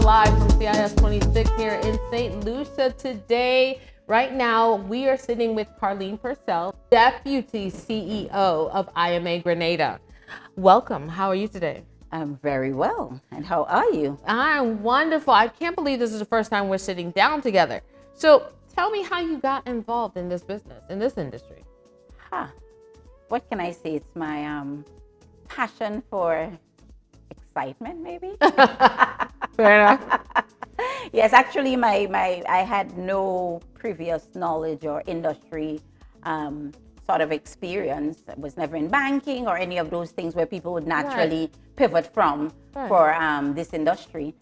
live from CIS26 here in St. Lucia today. Right now, we are sitting with Karline Purcell, Deputy CEO of IMA Grenada. Welcome. How are you today? I'm very well. And how are you? I'm wonderful. I can't believe this is the first time we're sitting down together. So tell me how you got involved in this business, in this industry. What can I say? It's my passion for excitement, maybe. Fair enough. Yes, actually, I had no previous knowledge or industry sort of experience. I was never in banking or any of those things where people would naturally pivot from for this industry.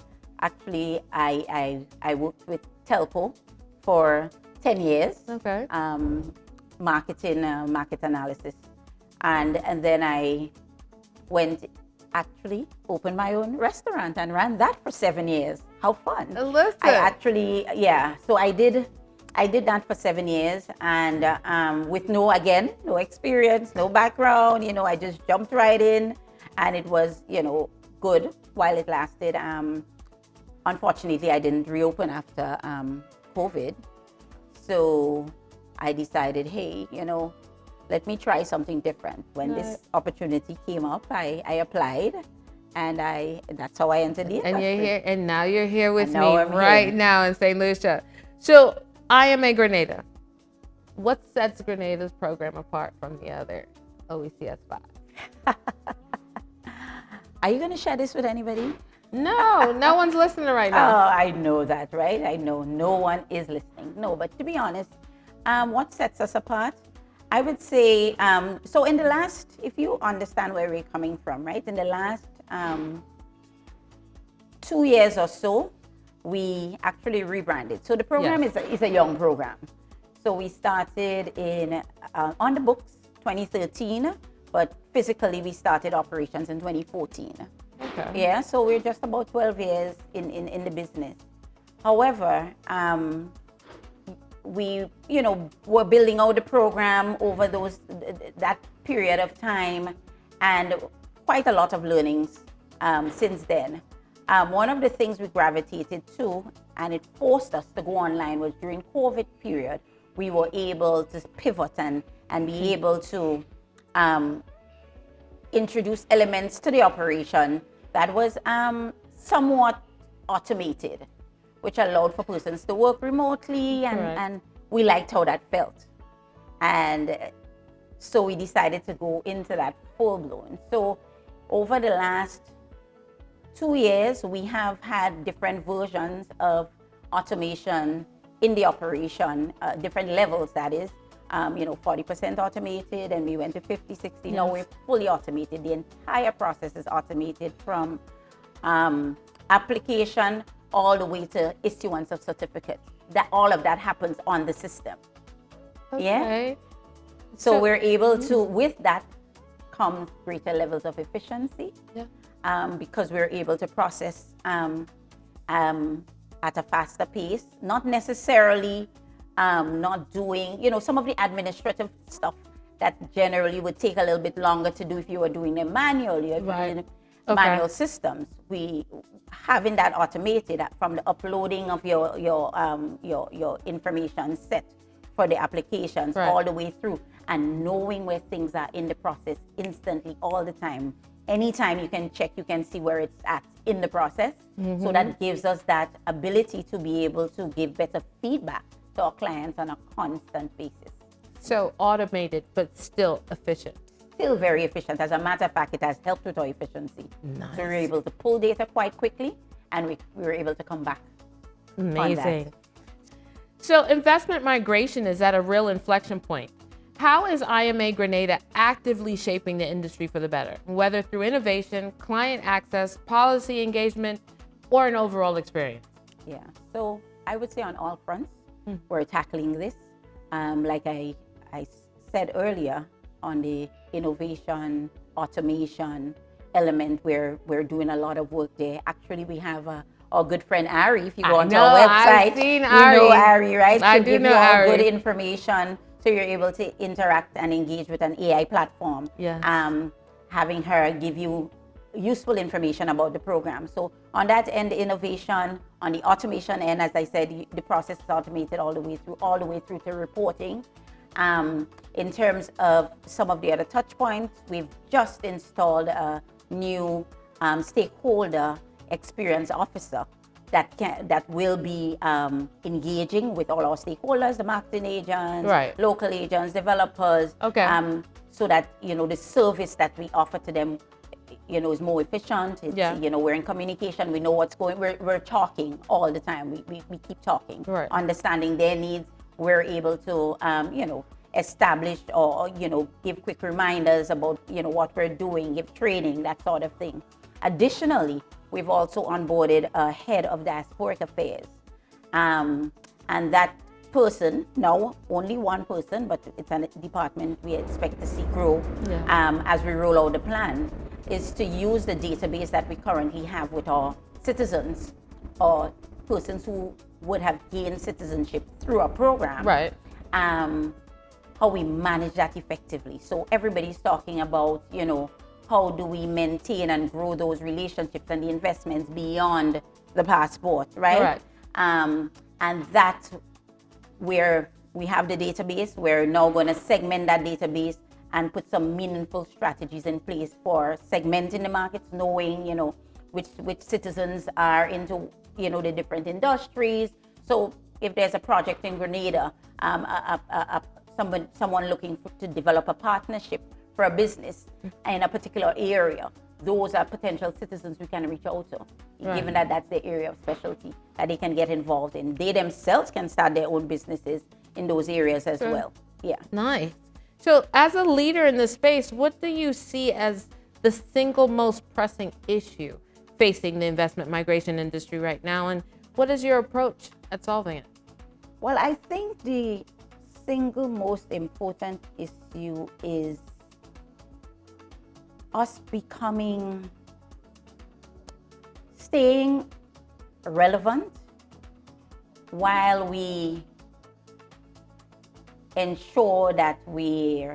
Actually, I worked with telco for 10 years. Okay. Market analysis. And then I opened my own restaurant and ran that for 7 years. How fun. Listen. So I did that for 7 years, and with no experience, no background, I just jumped right in, and it was, good while it lasted. Unfortunately, I didn't reopen after COVID. So I decided, hey, let me try something different. When this opportunity came up, I applied, and that's how I entered the industry. And you're here, and now you're here with me right now in St. Lucia. So IMA Grenada, what sets Grenada's program apart from the other OECS 5? Are you going to share this with anybody? No one's listening right now. Oh, I know that, right? I know no one is listening. No, but to be honest, what sets us apart? I would say, so in the last, if you understand where we're coming from, right? In the last 2 years or so, we actually rebranded. So the program is a young program. So we started on the books 2013, but physically we started operations in 2014. Okay. Yeah, so we're just about 12 years in the business. However, we, were building out the program over that period of time, and quite a lot of learnings since then. One of the things we gravitated to, and it forced us to go online, was during COVID period, we were able to pivot and be able to introduce elements to the operation that was somewhat automated, which allowed for persons to work remotely, and we liked how that felt. And so we decided to go into that full blown. So over the last 2 years, we have had different versions of automation in the operation, different levels, that is. 40% automated, and we went to 50, 60. Now we're fully automated. The entire process is automated from application all the way to issuance of certificates. All of that happens on the system. Okay. Yeah. So we're able to, with that comes greater levels of efficiency. Yeah. Because we're able to process at a faster pace, not necessarily not doing, some of the administrative stuff that generally would take a little bit longer to do if you were doing them manually or doing manual systems. We having that automated from the uploading of your information set for the applications all the way through, and knowing where things are in the process instantly all the time. Anytime you can check, you can see where it's at in the process. So that gives us that ability to be able to give better feedback to our clients on a constant basis. So automated, but still efficient. Still very efficient. As a matter of fact, it has helped with our efficiency. Nice. So we were able to pull data quite quickly, and we were able to come back. Amazing. So investment migration is at a real inflection point. How is IMA Grenada actively shaping the industry for the better, whether through innovation, client access, policy engagement, or an overall experience? Yeah, so I would say on all fronts, we're tackling this. Like I said earlier, on the innovation, automation element, we're doing a lot of work there. Actually, we have our good friend Ari. If you go onto our website, I've seen Ari. You know Ari, right? I She'll do give know you all Ari. good information, so you're able to interact and engage with an AI platform. Yes. Having her give you useful information about the program. So on that end, innovation, on the automation end, as I said, the process is automated all the way through to reporting. In terms of some of the other touch points, we've just installed a new stakeholder experience officer that will be engaging with all our stakeholders, the marketing agents, right. local agents, developers, Okay. so that the service that we offer to them is more efficient. It's, we're in communication, we know what's going, we're talking all the time, we keep talking, right. understanding their needs. We're able to establish or give quick reminders about what we're doing, give training, that sort of thing. Additionally, we've also onboarded a head of diasporic affairs, and that person, now only one person, but it's a department we expect to see grow as we roll out the plan, is to use the database that we currently have with our citizens or persons who would have gained citizenship through our program. Right. How we manage that effectively. So everybody's talking about, how do we maintain and grow those relationships and the investments beyond the passport, right? Right. And that's where we have the database. We're now going to segment that database and put some meaningful strategies in place for segmenting the markets, knowing, which citizens are into, the different industries. So if there's a project in Grenada, someone looking to develop a partnership for a business in a particular area, those are potential citizens we can reach out to, given that that's their area of specialty that they can get involved in. They themselves can start their own businesses in those areas as well. Yeah. Nice. So as a leader in this space, what do you see as the single most pressing issue facing the investment migration industry right now? And what is your approach at solving it? Well, I think the single most important issue is us staying relevant while we ensure that we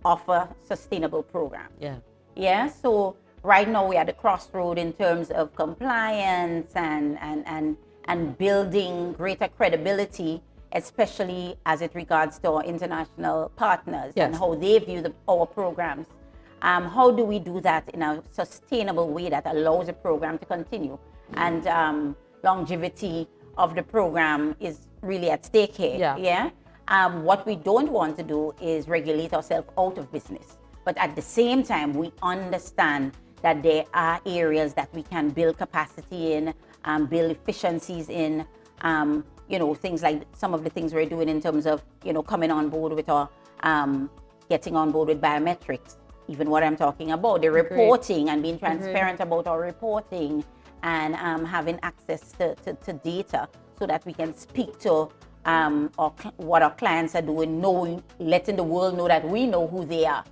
offer sustainable programs. Yeah. So right now we're at a crossroad in terms of compliance and building greater credibility, especially as it regards to our international partners and how they view our programs. How do we do that in a sustainable way that allows the program to continue? And longevity of the program is really at stake here. What we don't want to do is regulate ourselves out of business. But at the same time, we understand that there are areas that we can build capacity in, build efficiencies in, things like some of the things we're doing in terms of, coming on board with our, getting on board with biometrics, even what I'm talking about, the reporting and being transparent about our reporting and having access to data so that we can speak to what our clients are doing, letting the world know that we know who they are,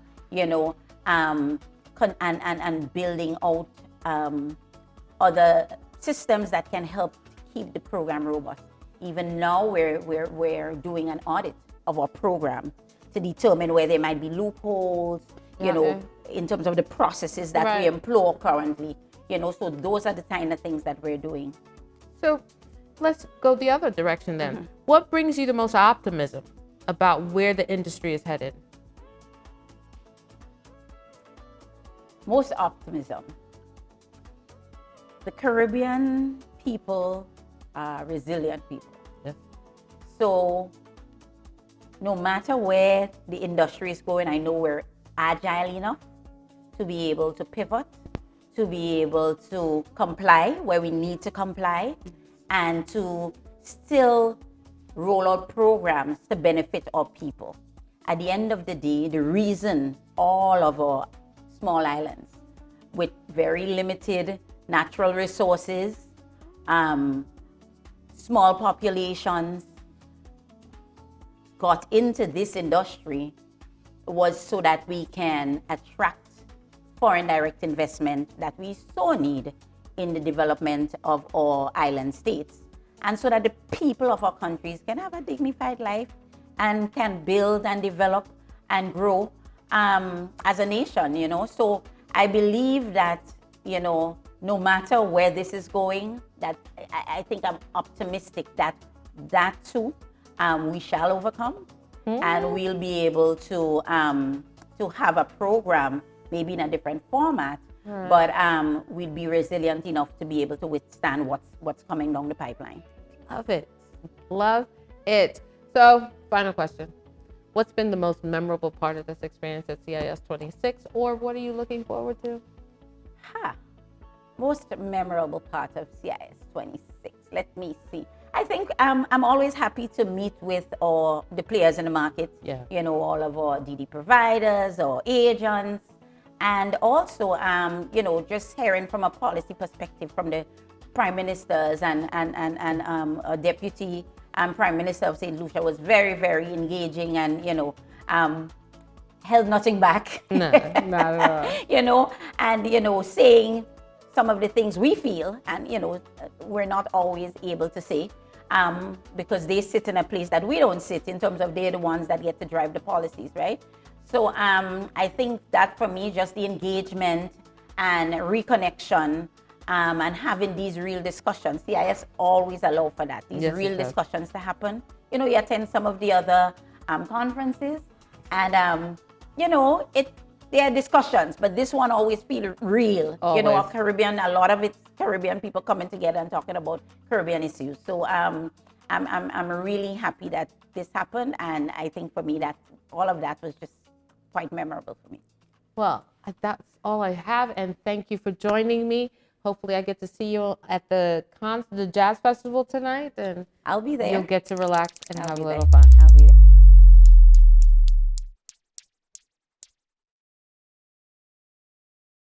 and building out other systems that can help keep the program robust. Even now, we're doing an audit of our program to determine where there might be loopholes, in terms of the processes that we employ currently, so those are the kind of things that we're doing. So let's go the other direction then. What brings you the most optimism about where the industry is headed? Most optimism. The Caribbean people are resilient people. So no matter where the industry is going, I know we're agile enough to be able to pivot, to be able to comply where we need to comply, and to still roll out programs to benefit our people. At the end of the day, the reason all of our small islands with very limited natural resources, small populations, got into this industry was so that we can attract foreign direct investment that we so need in the development of our island states, and so that the people of our countries can have a dignified life and can build and develop and grow as a nation, So I believe that, no matter where this is going, that I think I'm optimistic that too, we shall overcome, and we'll be able to have a program, maybe in a different format, but we'll be resilient enough to be able to withstand what's coming down the pipeline. Love it. Love it. So, final question. What's been the most memorable part of this experience at CIS26, or what are you looking forward to? Most memorable part of CIS26. Let me see. I think I'm always happy to meet with the players in the market. Yeah. All of our DD providers or agents, and also just hearing from a policy perspective from the prime ministers and a deputy prime minister of St. Lucia was very, very engaging and held nothing back. No, not at all. And saying some of the things we feel, and we're not always able to say, because they sit in a place that we don't sit, in terms of they're the ones that get to drive the policies, right? So I think that for me, just the engagement and reconnection, and having these real discussions. CIS always allow for that, these real discussions to happen. You attend some of the other conferences, and there are discussions, but this one always feels real. Always. Caribbean, a lot of it's Caribbean people coming together and talking about Caribbean issues. So I'm really happy that this happened, and I think for me that all of that was just quite memorable for me. Well, that's all I have, and thank you for joining me. Hopefully I get to see you at the Jazz Festival tonight, and I'll be there. You'll get to relax and have a little fun. fun. I'll be there.